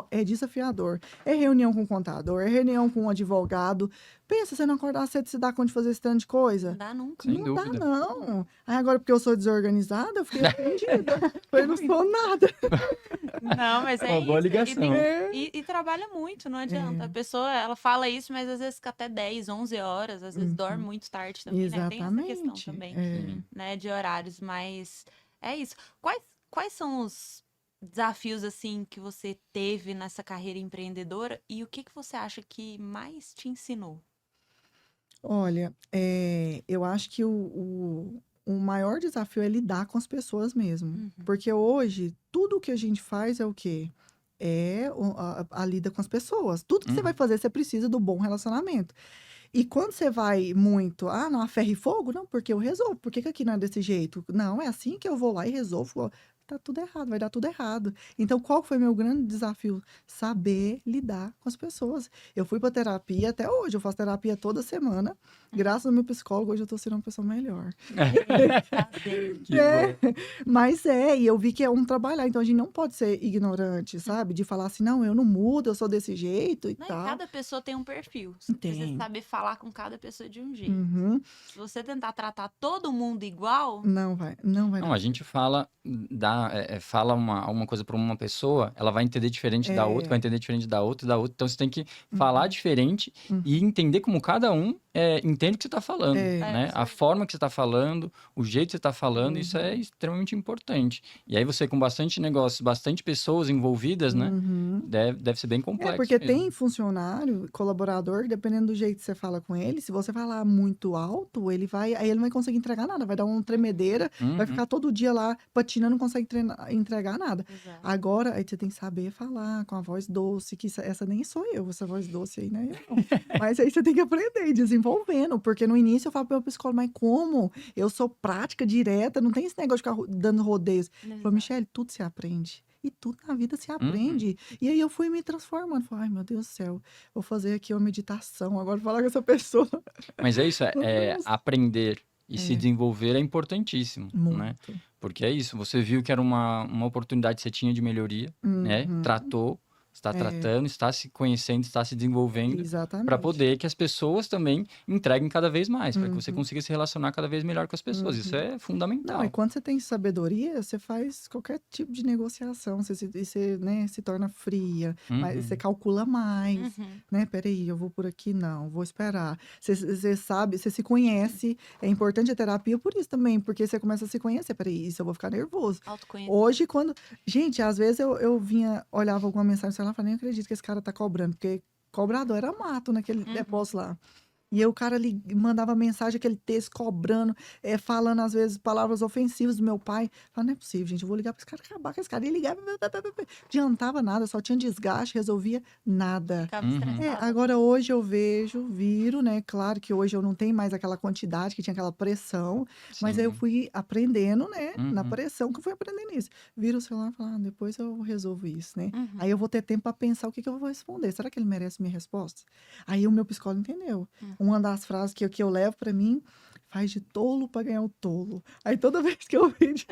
É desafiador. É reunião com o contador, é reunião com o advogado. Pensa, você não acordar cedo, se dá conta de fazer esse tanto de coisa? Não dá nunca. Sem Não dúvida. dá, não. Aí agora, porque eu sou desorganizada, eu fiquei ofendida. Eu não sou nada. Não, mas é Uma boa isso. ligação. E trabalha muito, não adianta. A pessoa, ela fala isso, mas às vezes fica até 10, 11 horas, às vezes dorme muito tarde também, né? Tem essa questão Exatamente. também, Sim. né, de horários, mas é isso. Quais são os desafios, assim, que você teve nessa carreira empreendedora e o que você acha que mais te ensinou? Olha, eu acho que o maior desafio é lidar com as pessoas mesmo. Porque hoje, tudo que a gente faz é o quê? É a lida com as pessoas. Tudo que você vai fazer, você precisa do bom relacionamento. E quando você vai muito, não, a ferro e fogo? Não, porque eu resolvo. Por que aqui não é desse jeito? Não, é assim que eu vou lá e resolvo. Tá tudo errado, vai dar tudo errado. Então, qual foi meu grande desafio? Saber lidar com as pessoas. Eu fui pra terapia até hoje, eu faço terapia toda semana. Graças ao meu psicólogo, hoje eu tô sendo uma pessoa melhor. Que bom. Mas e eu vi que é um trabalhar, então a gente não pode ser ignorante, sabe? De falar assim, não, eu não mudo, eu sou desse jeito e Não, e tal. cada pessoa tem um perfil. Você precisa Tem. saber falar com cada pessoa de um jeito. Uhum. Se você tentar tratar todo mundo igual, Não vai Não, dar a gente fala, fala uma coisa para uma pessoa, ela vai entender diferente da outra, vai entender diferente da outra, Então você tem que falar diferente e entender como cada um entende o que você está falando, né? A forma que você está falando, o jeito que você está falando, isso é extremamente importante. E aí você com bastante negócios, bastante pessoas envolvidas, né? Deve ser bem complexo porque mesmo. tem funcionário, colaborador, dependendo do jeito que você fala com ele, se você falar muito alto, aí ele não vai conseguir entregar nada, vai dar uma tremedeira, vai ficar todo dia lá patinando, não consegue entregar nada. Exato. Agora, aí você tem que saber falar com a voz doce, que essa nem sou eu, essa voz doce aí, né? Não. Mas aí você tem que aprender e desenvolvendo, porque no início eu falo pro meu psicólogo, mas como? Eu sou prática, direta, não tem esse negócio de ficar dando rodeios. Ele falou, Michele, tudo se aprende. E tudo na vida se aprende. E aí eu fui me transformando. Falei, ai, meu Deus do céu, vou fazer aqui uma meditação, agora falar com essa pessoa. Mas é isso, aprender e se desenvolver é importantíssimo, né? Muito. Porque é isso, você viu que era uma oportunidade que você tinha de melhoria, né? Tratou, está tratando, está se conhecendo, está se desenvolvendo, para Exatamente. poder que as pessoas também entreguem cada vez mais, para que você Uhum. consiga se relacionar cada vez melhor com as pessoas. Isso Uhum. é Não, e fundamental. quando você tem sabedoria, você faz qualquer tipo de negociação, você, né, se torna fria, mas você Uhum. calcula mais, Uhum. né? Peraí, eu vou por aqui, não, vou esperar. Você sabe, você se conhece. É importante a terapia por isso também, porque você começa a se conhecer. Peraí, isso eu vou ficar nervoso. Autoconhecimento. Hoje, quando. Gente, às vezes eu vinha, olhava alguma mensagem, sei lá, e falava, nem acredito que esse cara tá cobrando, porque cobrador era mato naquele Uhum. depósito lá. E aí o cara ali mandava mensagem, aquele texto cobrando, falando às vezes palavras ofensivas do meu pai. Falava, não é possível, gente, eu vou ligar para esse cara, acabar com esse cara. E ligava, adiantava nada, só tinha desgaste, resolvia nada. Ficava Uhum. estressada. Agora hoje eu viro, né? Claro que hoje eu não tenho mais aquela quantidade, que tinha aquela pressão, mas aí eu Sim. fui aprendendo, né? Na Uhum. pressão que eu fui aprendendo isso. Viro o celular e falo, depois eu resolvo isso, né? Uhum. Aí eu vou ter tempo para pensar o que eu vou responder. Será que ele merece minha resposta? Aí o meu psicólogo entendeu. Uma das frases que eu levo pra mim, faz de tolo pra ganhar o tolo. Aí toda vez que eu vejo,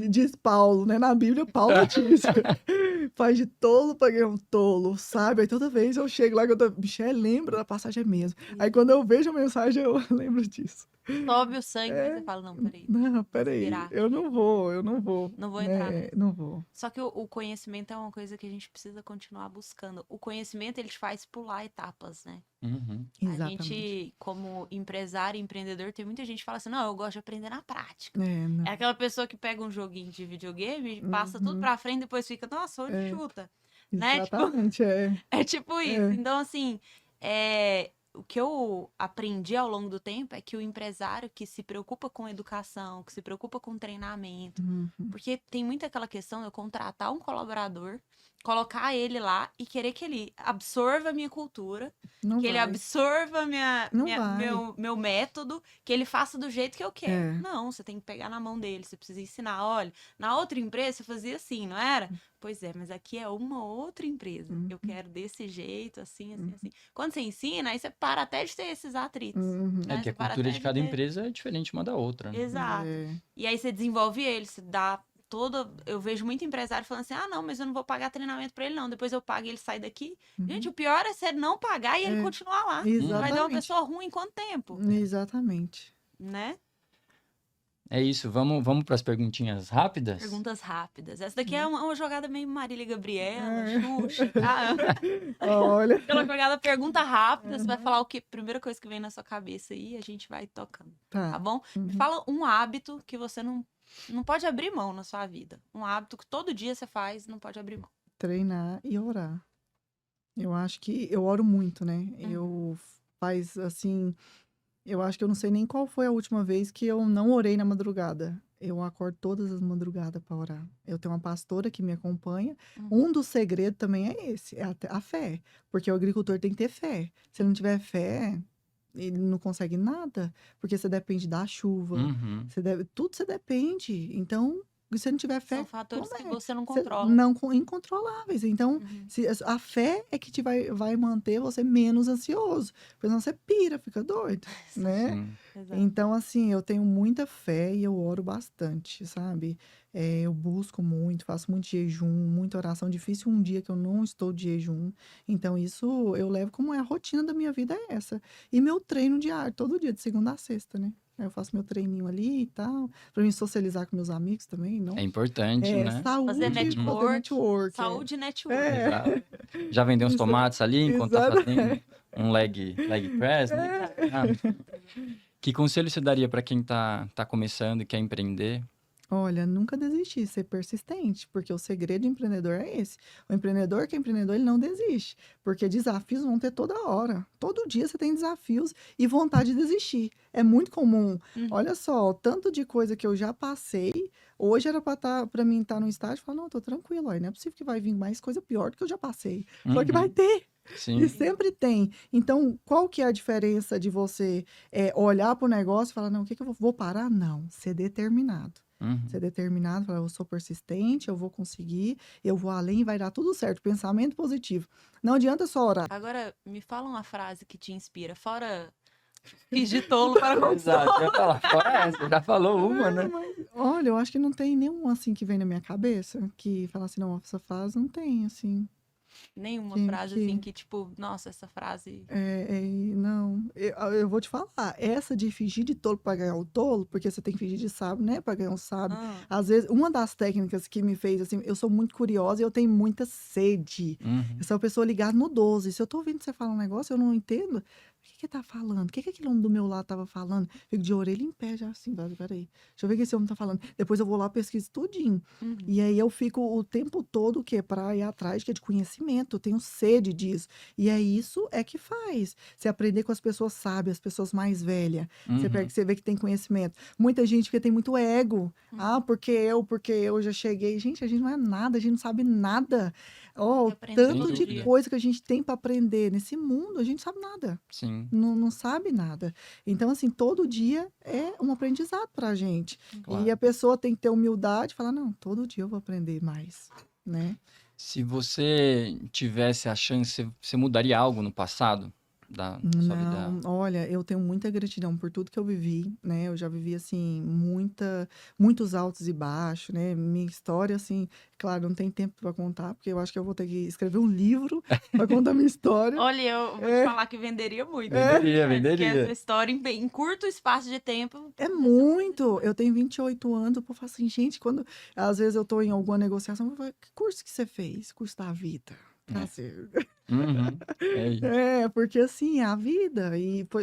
diz Paulo, né? Na Bíblia, Paulo diz, faz de tolo pra ganhar um tolo, sabe? Aí toda vez eu chego lá, que eu tô, Michelle, lembra da passagem mesmo. Aí quando eu vejo a mensagem, eu lembro disso. Sobe o sangue, mas você fala, não, peraí, Não, peraí, respirar eu não vou, não vou entrar né? nessa. Não vou. Só que o conhecimento é uma coisa que a gente precisa continuar buscando. O conhecimento, ele te faz pular etapas, né? Uhum. A Exatamente. gente, como empresário, empreendedor, tem muita gente que fala assim, não, eu gosto de aprender na prática. Não. É aquela pessoa que pega um joguinho de videogame, passa tudo Uhum. pra frente, depois fica, nossa, onde chuta? Né? Tipo, Exatamente, é tipo isso. Então, assim, o que eu aprendi ao longo do tempo é que o empresário que se preocupa com educação, que se preocupa com treinamento, Uhum. porque tem muito aquela questão de eu contratar um colaborador, colocar ele lá e querer que ele absorva a minha cultura, Não que ele vai. absorva Não vai. meu método, que ele faça do jeito que eu quero. É. Não, você tem que pegar na mão dele, você precisa ensinar. Olha, na outra empresa você fazia assim, não era? Pois é, mas aqui é uma outra empresa. Eu quero desse jeito, assim, assim, assim. Quando você ensina, aí você para até de ter esses atritos. Uhum. É Né? que a Você para cultura até de cada ter- empresa é diferente uma da outra, né? Exato. E aí você desenvolve ele, você dá todo. Eu vejo muito empresário falando assim: ah, não, mas eu não vou pagar treinamento pra ele, não. Depois eu pago e ele sai daqui. Gente, o pior é você não pagar e ele continuar lá. Vai dar uma Exatamente. pessoa ruim em quanto tempo? Exatamente. Né? É isso, vamos para as perguntinhas rápidas? Perguntas rápidas. Essa daqui é uma jogada meio Marília Gabriela, É. Xuxa. Olha. Aquela jogada pergunta rápida, você vai falar o que? Primeira coisa que vem na sua cabeça aí, a gente vai tocando. Tá bom? Me fala um hábito que você não pode abrir mão na sua vida. Um hábito que todo dia você faz, não pode abrir mão. Treinar e orar. Eu acho que eu oro muito, né? Eu faz assim, eu acho que eu não sei nem qual foi a última vez que eu não orei na madrugada. Eu acordo todas as madrugadas para orar. Eu tenho uma pastora que me acompanha. Um dos segredos também é esse, é a fé. Porque o agricultor tem que ter fé. Se ele não tiver fé, ele não consegue nada. Porque você depende da chuva. Uhum. Tudo você depende. Então, se você não tiver fé, São fatores como que é? você não Você controla. não incontroláveis. Então, a fé é que vai manter você menos ansioso. Porque senão você pira, fica doido, né? Sim. Exato. Então, assim, eu tenho muita fé e eu oro bastante, sabe? Eu busco muito, faço muito jejum, muita oração. Difícil um dia que eu não estou de jejum. Então, isso eu levo como a rotina da minha vida é essa. E meu treino diário, todo dia, de segunda a sexta, né? Aí eu faço meu treininho ali e tal, pra mim socializar com meus amigos também, não? É importante, né? Saúde, Fazer network. é. Saúde e network. Exato. Já vendeu uns tomates ali enquanto tá Exato. fazendo um leg press, né? Que conselho você daria para quem tá começando e quer empreender? Olha, nunca desistir, ser persistente, porque o segredo do empreendedor é esse. O empreendedor que é empreendedor, ele não desiste, porque desafios vão ter toda hora. Todo dia você tem desafios e vontade de desistir. É muito comum. Olha só, o tanto de coisa que eu já passei, hoje era para mim estar no estágio e falar, não, tô tranquilo, aí não é possível que vai vir mais coisa pior do que eu já passei. Só que vai ter. Sim. E sempre tem. Então, qual que é a diferença de você olhar para o negócio e falar, não, o que eu vou parar? Não, ser determinado. Ser determinado, falar, eu sou persistente, eu vou conseguir, eu vou além, vai dar tudo certo. Pensamento positivo. Não adianta só orar. Agora, me fala uma frase que te inspira, fora Fiz de tolo para conquistar. Exato, eu ia falar, fora essa, já falou uma, né? Olha, eu acho que não tem nenhum assim que vem na minha cabeça que fala assim, não, essa frase não tem, assim. Nenhuma Que, frase que, assim que, tipo, nossa, essa frase. não, eu vou te falar, essa de fingir de tolo para ganhar o tolo, porque você tem que fingir de sábio, né, para ganhar um sábio. Ah, Às vezes, uma das técnicas que me fez assim, eu sou muito curiosa e eu tenho muita sede. Uhum. Eu sou uma pessoa ligada no 12. Se eu tô ouvindo você falar um negócio, eu não entendo. O que que tá falando? O que que aquele homem do meu lado tava falando? Fico de orelha em pé já assim, peraí. Deixa eu ver o que esse homem tá falando. Depois eu vou lá, pesquiso tudinho. uhum. E aí eu fico o tempo todo, o quê? Pra ir atrás, que é de conhecimento. Eu tenho sede disso. E é isso é que faz. Você aprender com as pessoas sábias, as pessoas mais velhas. Você pega, Uhum. você vê que tem conhecimento. Muita gente que tem muito ego. Ah, Uhum. porque eu já cheguei. Gente, a gente não é nada, a gente não sabe nada. Ó, E o aprende Sem tanto todo de dúvida. dia. coisa que a gente tem para aprender nesse mundo, a gente sabe nada. Sim, Não sabe nada. Então, assim, todo dia é um aprendizado para a gente. E claro. a pessoa tem que ter humildade e falar, não, todo dia eu vou aprender mais, né? Se você tivesse a chance, você mudaria algo no passado da sua vida? Não, olha, eu tenho muita gratidão por tudo que eu vivi, né? Eu já vivi, assim, muitos altos e baixos, né? Minha história, assim, claro, não tem tempo para contar, porque eu acho que eu vou ter que escrever um livro para contar minha história. Olha, eu vou te É, falar que venderia muito. Venderia, É, porque essa venderia. história, em curto espaço de tempo, é podia ser uma coisa muito. demais. Eu tenho 28 anos, eu falo assim, gente, quando às vezes eu tô em alguma negociação, eu falo, que curso que você fez? Curso da vida. Tá É. certo. Uhum. É isso. Porque assim, é a vida.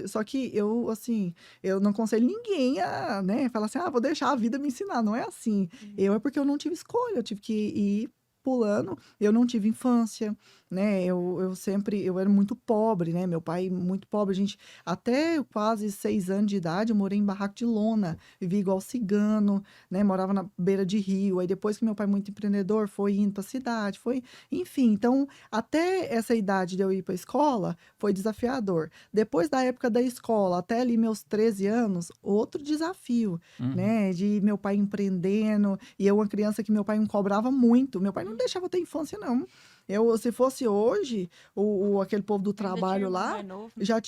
Só que eu, assim, eu não aconselho ninguém a, né, falar assim, vou deixar a vida me ensinar. Não é assim. Uhum. É porque eu não tive escolha, eu tive que ir pulando. Eu não tive infância, né? Eu era muito pobre, né? Meu pai muito pobre. A gente, até quase 6 anos de idade, eu morei em barraco de lona, vivia igual cigano, né? Morava na beira de rio. Aí depois que meu pai muito empreendedor, foi indo para a cidade, enfim. Então, até essa idade de eu ir para a escola, foi desafiador. Depois da época da escola, até ali meus 13 anos, outro desafio, Uhum. né? De meu pai empreendendo, e eu, uma criança que meu pai me cobrava muito. Meu pai não deixava eu ter infância, não. Se fosse hoje, aquele povo do Ainda tinha trabalho irmão lá, mais novo, eu já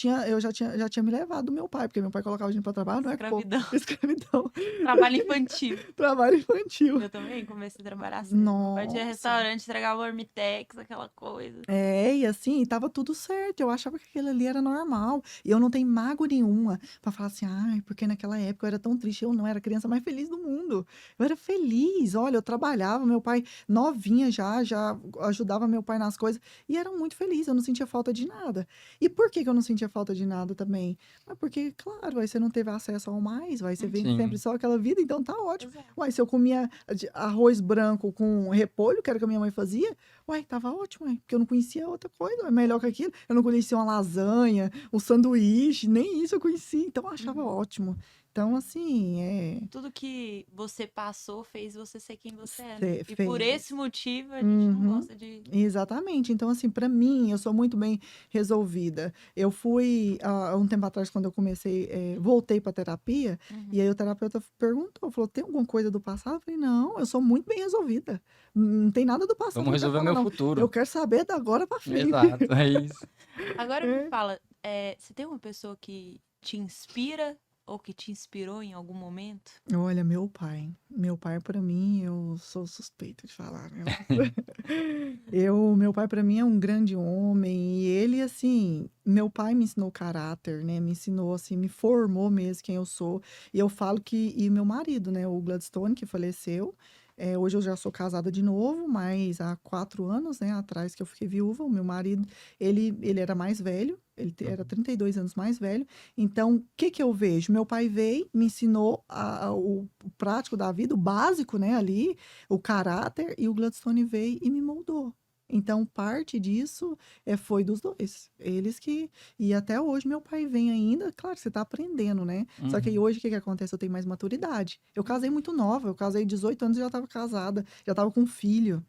tinha me levado do meu pai, porque meu pai colocava a gente para trabalhar, não é que o povo. escravidão, Escravidão, trabalho infantil. trabalho infantil. Eu também comecei a trabalhar cedo. Meu pai tinha Nossa. restaurante, entregava marmitex, aquela coisa. E assim, tava tudo certo. Eu achava que aquilo ali era normal. E eu não tenho mágoa nenhuma pra falar assim, ai, porque naquela época eu era tão triste. Eu não era a criança mais feliz do mundo. Eu era feliz. Olha, eu trabalhava, meu pai novinha já ajudava meu pai nas coisas. E era muito feliz, eu não sentia falta de nada. E por que que eu não sentia falta de nada também? Porque, claro, aí você não teve acesso ao mais, vai, você vem sempre Sim. só aquela vida, então tá ótimo. Exato. Uai, se eu comia arroz branco com repolho, que era o que a minha mãe fazia, uai, tava ótimo, uai, porque eu não conhecia outra coisa, é melhor que aquilo. Eu não conhecia uma lasanha, um sanduíche, nem isso eu conhecia, então eu achava Uhum. ótimo. Então, assim, Tudo que você passou fez você ser quem você é, né? E por fez. esse motivo a gente não Uhum. gosta de. Exatamente. Então, assim, para mim, eu sou muito bem resolvida. Eu fui, há um tempo atrás, quando eu comecei, voltei para terapia, e Uhum. aí o terapeuta perguntou, falou, tem alguma coisa do passado? Eu falei, não, eu sou muito bem resolvida. Não tem nada do passado, Vamos não quero resolver o falar, meu não. Eu futuro. quero saber da agora para frente. Exato, é isso. Agora me É. fala, você tem uma pessoa que te inspira ou que te inspirou em algum momento? Olha, meu pai. Meu pai, para mim, eu sou suspeita de falar, né? Meu pai, para mim, é um grande homem. E ele, assim, meu pai me ensinou caráter, né? Me ensinou, assim, me formou mesmo quem eu sou. E eu falo que, e meu marido, né? O Gladstone, que faleceu. Hoje eu já sou casada de novo, mas há 4 anos, né, atrás que eu fiquei viúva, o meu marido, ele era mais velho, era Uhum. 32 anos mais velho. Então, o que que eu vejo? Meu pai veio, me ensinou o prático da vida, o básico, né, ali, o caráter, e o Gladstone veio e me moldou. Então, parte disso foi dos dois. Eles que. E até hoje meu pai vem ainda. Claro, você está aprendendo, né? Só que aí Uhum. hoje o que que acontece? Eu tenho mais maturidade. Eu casei muito nova. Eu casei 18 anos e já estava casada. Já estava com um filho.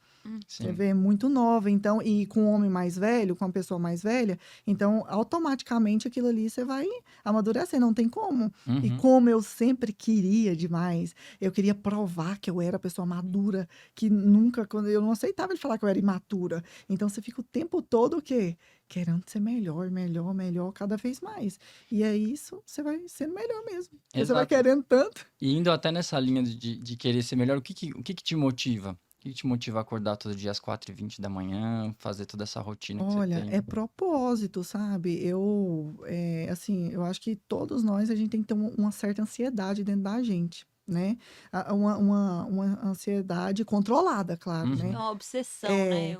Você Sim. vê, muito nova, então, e com um homem mais velho, com uma pessoa mais velha, então, automaticamente aquilo ali você vai amadurecer, não tem como. E Uhum. como eu sempre queria demais, eu queria provar que eu era a pessoa madura, que nunca, quando eu não aceitava ele falar que eu era imatura. Então, você fica o tempo todo o quê? querendo ser melhor, melhor, melhor, cada vez mais. E é isso, você vai sendo melhor mesmo. Porque você vai Exato. querendo tanto. E indo até nessa linha de querer ser melhor, o que que te motiva? O que que te motiva a acordar todo dia às 4h20 da manhã, fazer toda essa rotina que você Olha, tem? é propósito, sabe? Assim, eu acho que todos nós, a gente tem que ter uma certa ansiedade dentro da gente, né? Uma ansiedade controlada, claro, Uhum. É né? uma obsessão, né?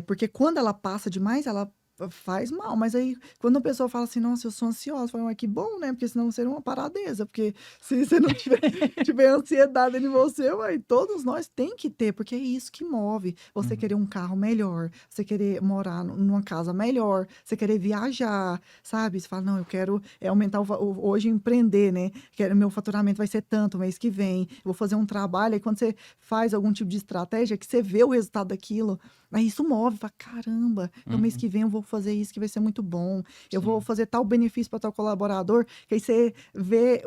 Porque quando ela passa demais, ela faz mal. Mas aí, quando a pessoa fala assim, nossa, eu sou ansiosa, eu falo, mas que bom, né? Porque senão seria uma paradeza. Porque se você não tiver ansiedade em você, uai, todos nós tem que ter, porque é isso que move. Você Uhum. querer um carro melhor, você querer morar numa casa melhor, você querer viajar, sabe? Você fala, não, eu quero aumentar hoje empreender, né? Meu faturamento vai ser tanto mês que vem, eu vou fazer um trabalho. Aí quando você faz algum tipo de estratégia, que você vê o resultado daquilo, aí isso move, fala, caramba, então mês Uhum. que vem eu vou fazer isso que vai ser muito bom. Eu vou Sim. fazer tal benefício para tal colaborador, que aí você vê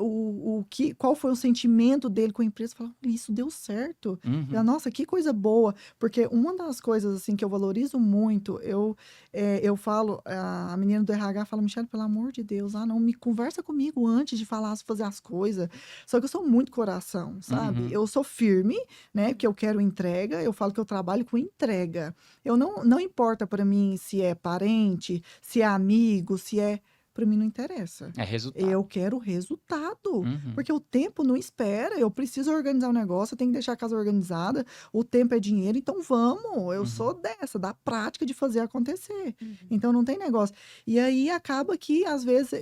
qual foi o sentimento dele com a empresa, fala, isso deu certo. Fala, Uhum. nossa, que coisa boa. Porque uma das coisas assim que eu valorizo muito, eu falo, a menina do RH fala, Michele, pelo amor de Deus, não, me conversa comigo antes de fazer as coisas. Só que eu sou muito coração, sabe? Uhum. Eu sou firme, né? Porque eu quero entrega, eu falo que eu trabalho com entrega. Eu não importa para mim se é parente, se é amigo, se é. Para mim não interessa. É resultado. Eu quero resultado. Uhum. Porque o tempo não espera. Eu preciso organizar o negócio, eu tenho que deixar a casa organizada. O tempo é dinheiro, então vamos. Eu Uhum. sou da prática de fazer acontecer. Uhum. Então não tem negócio. E aí acaba que, às vezes,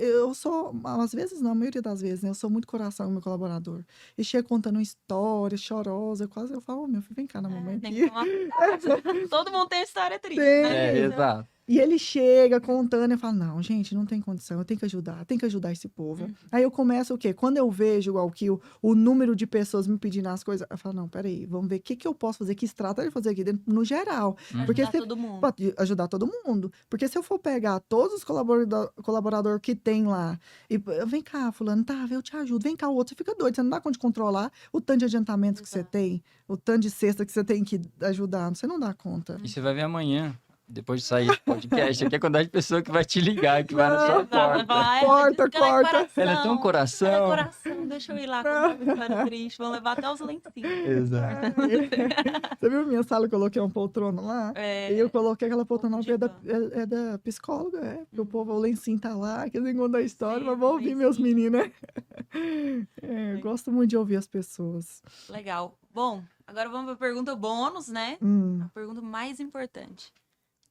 às vezes não, a maioria das vezes, né? Eu sou muito coração do meu colaborador. E chega contando uma história chorosa, quase eu falo, meu filho, vem cá na mamãe Tem que aqui. tomar cuidado. Todo mundo tem história triste, né? É, Tem. exato. E ele chega contando, eu falo, não, gente, não tem condição, eu tenho que ajudar esse povo. Aí eu começo o quê? Quando eu vejo igual que o número de pessoas me pedindo as coisas, eu falo, não, peraí, vamos ver o que eu posso fazer, que estratégia fazer aqui dentro, no geral. Porque Ajudar todo mundo. pode ajudar todo mundo. Porque se eu for pegar todos os colaborador que tem lá, e vem cá, fulano, tá, eu te ajudo, vem cá, o outro, você fica doido, você não dá conta de controlar o tanto de adiantamento que você Exato. tem, o tanto de cesta que você tem que ajudar, você não dá conta. E você vai ver amanhã, depois de sair esse podcast, aqui é a quantidade de pessoa que vai te ligar, que vai na sua Não. Exato, vai porta. falar, Corta, mas ela é corta. coração. Ela é tão coração. Ela é coração, deixa eu ir lá contar uma história triste. Vão levar até os lencinhos. Exato. Você viu minha sala? Eu coloquei uma poltrona lá. E eu coloquei aquela poltrona Ponto porque de é da psicóloga, porque o povo, o lencinho tá lá, que eles contam a história, Sim, mas vou ouvir meus lencinho. meninos, né? Eu gosto muito de ouvir as pessoas. Legal. Bom, agora vamos para a pergunta bônus, né? A pergunta mais importante.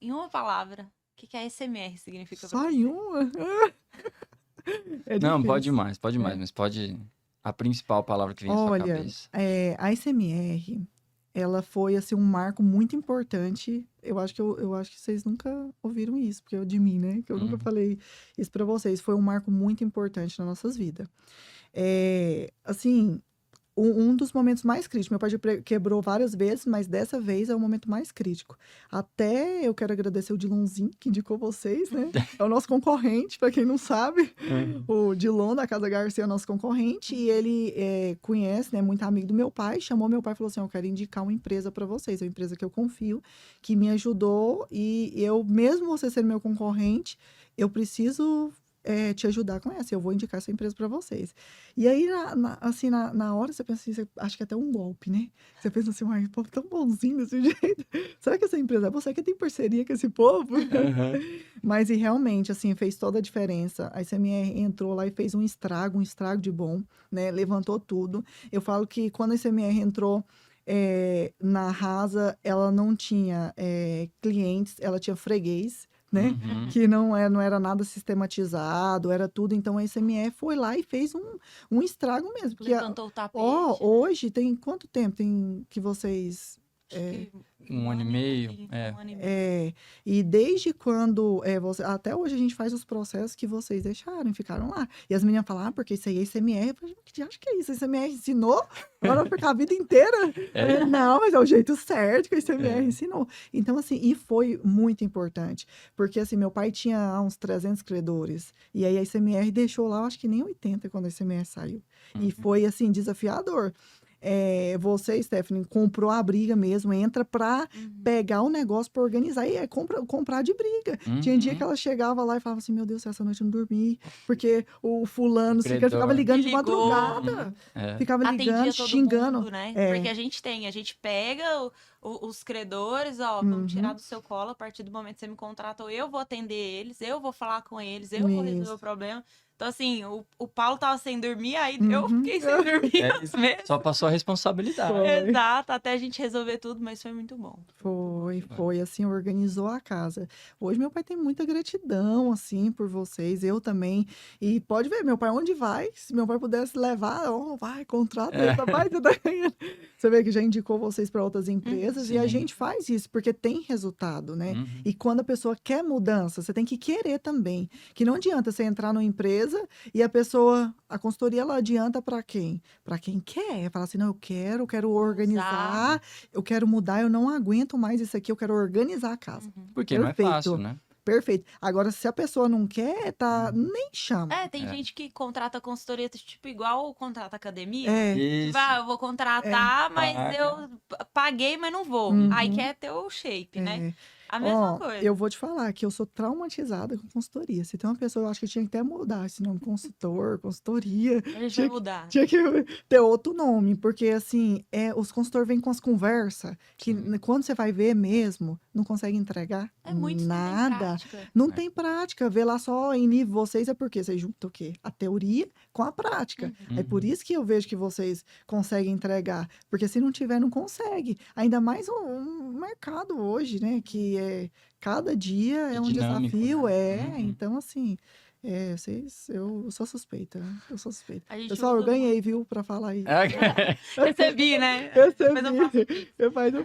Em uma palavra, o que a SMR significa para Só você? em uma? É Não, pode difícil. mais, mas pode a principal palavra que vem à sua Olha, cabeça. a SMR, ela foi assim um marco muito importante. Eu acho que vocês nunca ouviram isso, porque de mim, né? Que eu nunca falei isso para vocês. Foi um marco muito importante nas nossas vidas. Assim, um dos momentos mais críticos. Meu pai já quebrou várias vezes, mas dessa vez é o momento mais crítico. Até eu quero agradecer o Dilonzinho, que indicou vocês, né? É o nosso concorrente, para quem não sabe. O Dilon, da Casa Garcia, é o nosso concorrente. E ele conhece, né? Muito amigo do meu pai. Chamou meu pai e falou assim, eu quero indicar uma empresa para vocês. É uma empresa que eu confio, que me ajudou. E eu, mesmo você sendo meu concorrente, eu preciso... te ajudar com essa, eu vou indicar essa empresa para vocês. E aí, na hora, você pensa assim, você acha que é até um golpe, né? Você pensa assim, ai, o povo tão bonzinho desse jeito. Será que essa empresa é você que tem parceria com esse povo? Mas, e realmente, assim, fez toda a diferença. A SMR entrou lá e fez um estrago de bom, né? Levantou tudo. Eu falo que quando a SMR entrou na Rasa, ela não tinha clientes, ela tinha freguês, né? Que não era nada sistematizado, era tudo. Então, a SME foi lá e fez um estrago mesmo. Levantou o tapete. Hoje, tem quanto tempo tem que vocês... Um ano e meio. Um ano e meio. E desde quando até hoje a gente faz os processos que vocês deixaram, ficaram lá. E as meninas falam, porque isso aí é SMR. Eu falei, que acho que é isso? A SMR ensinou? Agora vai ficar a vida inteira? Não, mas é o jeito certo que a SMR ensinou. Então, assim, e foi muito importante. Porque, assim, meu pai tinha uns 300 credores. E aí a SMR deixou lá, eu acho que nem 80 quando a SMR saiu. E foi, assim, desafiador. você, Stephanie, comprou a briga mesmo, entra pra pegar o negócio pra organizar. E comprar de briga. Tinha dia que ela chegava lá e falava assim, meu Deus, essa noite eu não dormi, porque o fulano ficava ligando de madrugada. Ficava ligando, atendia todo xingando. mundo, né? Porque a gente pega os credores, ó, vamos tirar do seu colo a partir do momento que você me contratou, eu vou atender eles, eu vou falar com eles, eu vou resolver o problema. Então, assim, o Paulo tava sem dormir, aí eu fiquei sem dormir mesmo. Só passou a responsabilidade. Exato, até a gente resolver tudo, mas foi muito bom. Foi, assim, organizou a casa. Hoje meu pai tem muita gratidão, assim, por vocês, eu também. E pode ver, meu pai onde vai, se meu pai pudesse levar, vai, contrata ele, papai, tu tá ganhando. Você vê que já indicou vocês para outras empresas e a gente faz isso, porque tem resultado, né? E quando a pessoa quer mudança, você tem que querer também. Que não adianta você entrar numa empresa e a consultoria, ela adianta para quem? Para quem quer. Fala assim, não, eu quero organizar, eu quero mudar, eu não aguento mais isso aqui, eu quero organizar a casa. Porque não é fácil, né? Perfeito. Agora, se a pessoa não quer, nem chama. Tem gente que contrata consultoria, tipo, igual contrata academia. Isso. Eu vou contratar, mas eu paguei, mas não vou. Aí quer ter o shape, né? A mesma coisa. Eu vou te falar que eu sou traumatizada com consultoria. Se tem uma pessoa, eu acho que tinha que até mudar esse nome, consultoria. A gente vai mudar. Tinha que ter outro nome, porque assim, os consultores vêm com as conversas que quando você vai ver mesmo, não consegue entregar nada. Não tem prática. Ver lá só em nível vocês é porque vocês juntam o quê? A teoria com a prática. É por isso que eu vejo que vocês conseguem entregar. Porque se não tiver, não consegue. Ainda mais um mercado hoje, né? Que cada dia é um dinâmico, desafio. né? Então, assim, eu sou suspeita. Eu sou suspeita. A gente Pessoal, eu usa ganhei, viu, pra falar aí. Recebi, né? Recebi. Eu faço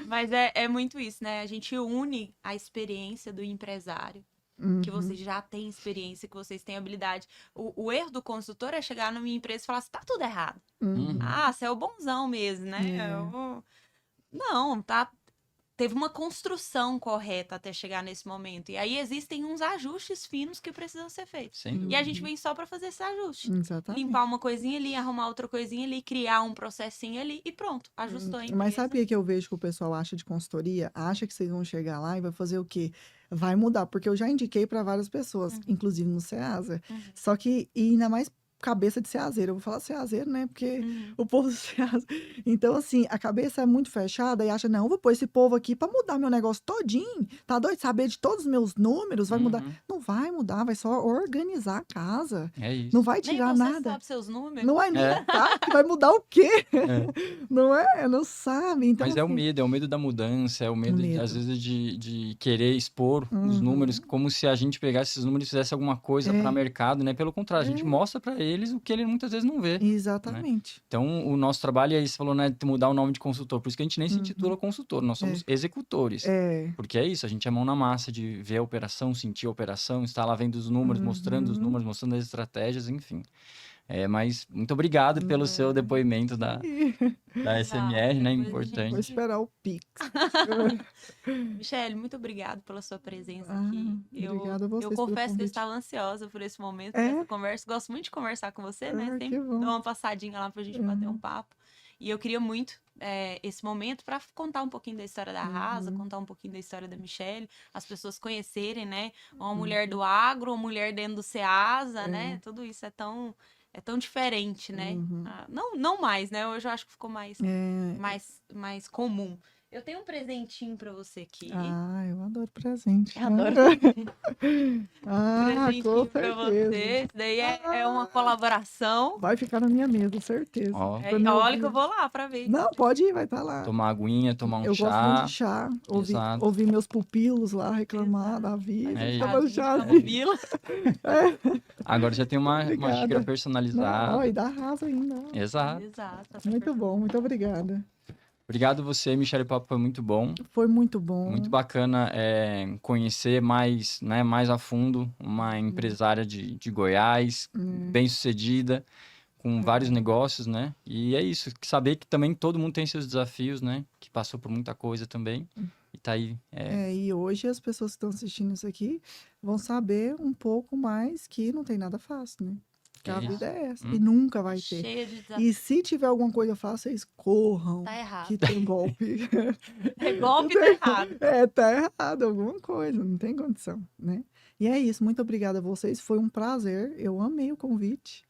Mas é muito isso, né? A gente une a experiência do empresário, que vocês já têm experiência, que vocês têm habilidade. O erro do consultor é chegar numa empresa e falar assim, tá tudo errado. Você é o bonzão mesmo, né? Não, tá. Teve uma construção correta até chegar nesse momento. E aí existem uns ajustes finos que precisam ser feitos. E a gente vem só para fazer esse ajuste. Exatamente. Limpar uma coisinha ali, arrumar outra coisinha ali, criar um processinho ali e pronto, ajustou a empresa. Mas sabia que eu vejo que o pessoal acha de consultoria? Acha que vocês vão chegar lá e vai fazer o quê? Vai mudar, porque eu já indiquei para várias pessoas, inclusive no Ceasa. Só que, e ainda mais cabeça de ceazeiro. Eu vou falar ceazeiro, né? Porque o povo do Ceasa. Então, assim, a cabeça é muito fechada e acha, não, eu vou pôr esse povo aqui para mudar meu negócio todinho. Tá doido? Saber de todos os meus números, vai mudar. Não vai mudar, vai só organizar a casa. É isso. Não vai tirar Nem você nada. sabe seus números. Não vai vai mudar o quê? Não é? Não sabe. Então, mas assim, é o medo da mudança, é o medo, às vezes, de querer expor os números, como se a gente pegasse esses números e fizesse alguma coisa para mercado, né? Pelo contrário, a gente mostra para eles o que ele muitas vezes não vê. Exatamente. Né? Então, o nosso trabalho é isso, falou, né? Mudar o nome de consultor. Por isso que a gente nem se intitula consultor, nós somos executores. Porque é isso, a gente é mão na massa de ver a operação, sentir a operação, estar lá vendo os números, mostrando os números, mostrando as estratégias, enfim. Mas muito obrigado pelo seu depoimento da SMR, né? Importante. Vou esperar o Pix. Michele, muito obrigado pela sua presença aqui. Obrigada a vocês eu pelo confesso que eu convite. estava ansiosa por esse momento, por essa conversa. Gosto muito de conversar com você, né? Sempre que bom. dou uma passadinha lá pra gente bater um papo. E eu queria muito esse momento para contar um pouquinho da história da Rasa, contar um pouquinho da história da Michele, as pessoas conhecerem, né? Uma mulher do agro, uma mulher dentro do Ceasa, né? Tudo isso é tão diferente, né? Não mais, né? Hoje eu acho que ficou mais comum. Eu tenho um presentinho pra você aqui. Eu adoro presente. Eu adoro presentinho com pra você. certeza. Isso daí é uma colaboração. Vai ficar na minha mesa, certeza. Olha que eu vou lá pra ver. Não, pode ir, vai estar lá. Tomar aguinha, tomar Eu chá. gosto muito de chá. Ouvir meus pupilos lá reclamar da vida. Tomando chá. Agora já tem uma xícara personalizada. E da Rasa ainda. Exato. Muito bom, muito obrigada. Obrigado você, Michele, o papo foi muito bom. Foi muito bom. Muito bacana conhecer mais, né, mais a fundo uma empresária de Goiás, bem-sucedida, com vários negócios, né? E é isso, saber que também todo mundo tem seus desafios, né? Que passou por muita coisa também. E tá aí. E hoje as pessoas que estão assistindo isso aqui vão saber um pouco mais que não tem nada fácil, né? Que a Isso. vida é essa. E nunca vai ter. Cheia de E desafios. se tiver alguma coisa, vocês corram. Tá errado. Que tem golpe. É golpe, tá errado. Tá errado alguma coisa, não tem condição, né? E é isso, muito obrigada a vocês, foi um prazer, eu amei o convite.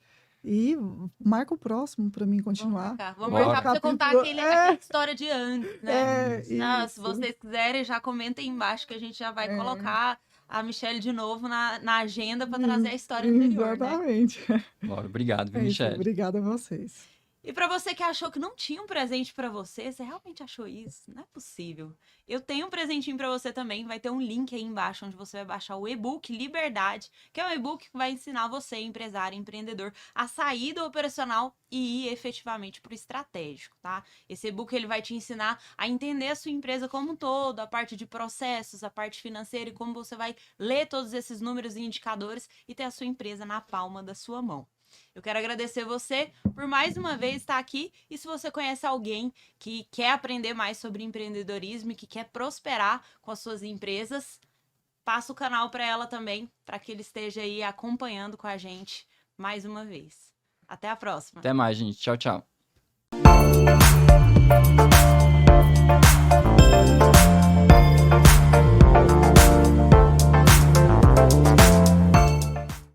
E marca o próximo para mim continuar. Vamos Bora. marcar pra você contar Capítulo- aquela história de antes, né? Ah, se isso. vocês quiserem, já comentem aí embaixo que a gente já vai colocar a Michelle de novo na agenda para trazer a história anterior, né? Exatamente. Bora, obrigado, viu, É isso, Michele? obrigada a vocês. E para você que achou que não tinha um presente para você, você realmente achou isso? Não é possível. Eu tenho um presentinho para você também, vai ter um link aí embaixo onde você vai baixar o e-book Liberdade, que é um e-book que vai ensinar você, empresário, empreendedor, a sair do operacional e ir efetivamente para o estratégico, tá? Esse e-book ele vai te ensinar a entender a sua empresa como um todo, a parte de processos, a parte financeira e como você vai ler todos esses números e indicadores e ter a sua empresa na palma da sua mão. Eu quero agradecer você por mais uma vez estar aqui e se você conhece alguém que quer aprender mais sobre empreendedorismo e que quer prosperar com as suas empresas, passa o canal para ela também, para que ele esteja aí acompanhando com a gente mais uma vez. Até a próxima. Até mais, gente. Tchau, tchau.